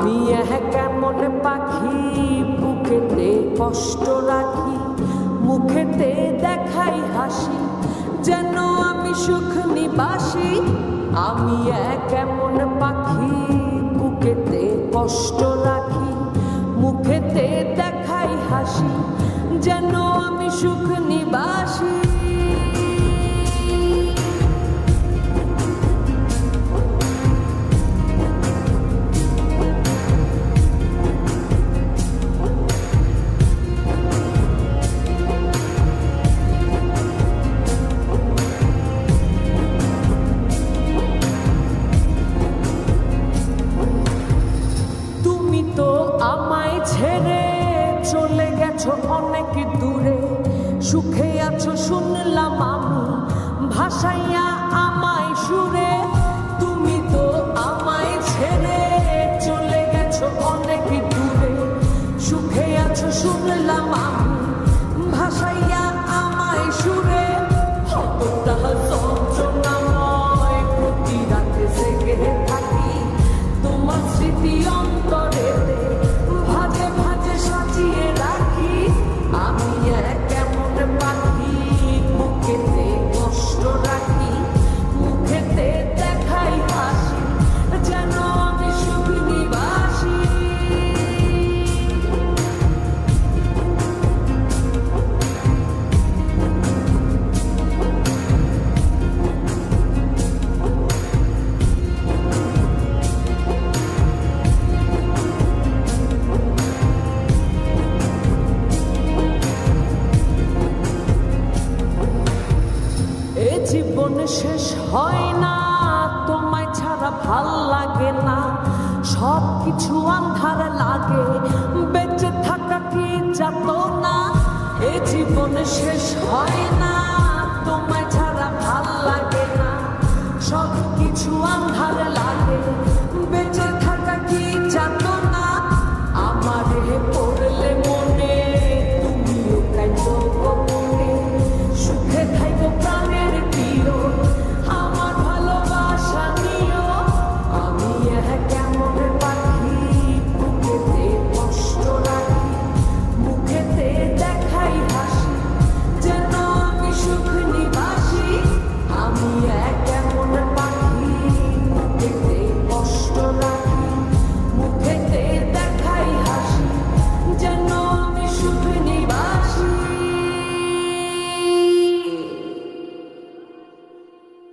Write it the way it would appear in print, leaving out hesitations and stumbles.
আমি কেমন পাখি বুকেতে কষ্ট রাখি, মুখেতে দেখাই হাসি, যেন আমি সুখ নিবাসী। আমি কেমন পাখি বুকেতে কষ্ট রাখি, মুখেতে দেখাই হাসি, যেন আমি সুখ নিবাসী। আমায় ছেড়ে চলে গেছো অনেক দূরে, সুখে আছো শুনলাম আমি, ভাসাইয়া আমায় সুরে। তুমি তো আমায় ছেড়ে চলে গেছো অনেক দূরে, সুখে আছো শুনলাম আমি, ভাসাইয়া আমায় সুরে। কতটা যন্ত্রণাময় প্রতি রাতে জেগে থাকি, তোমার স্মৃতি অন্তরে ভাজে ভাজে সাজিয়ে রাখি। আমি কেমন পাখি বুকেতে কষ্ট রাখি, মুখেতে দেখাই হাসি, যেন আমি সুখ নিবাসী। জীবন শেষ হয় না, তোমায় ছাড়া ভাল লাগে না, সব কিছু আন্ধার লাগে, বেঁচে থাকা কি যাত না। এ জীবন শেষ হয়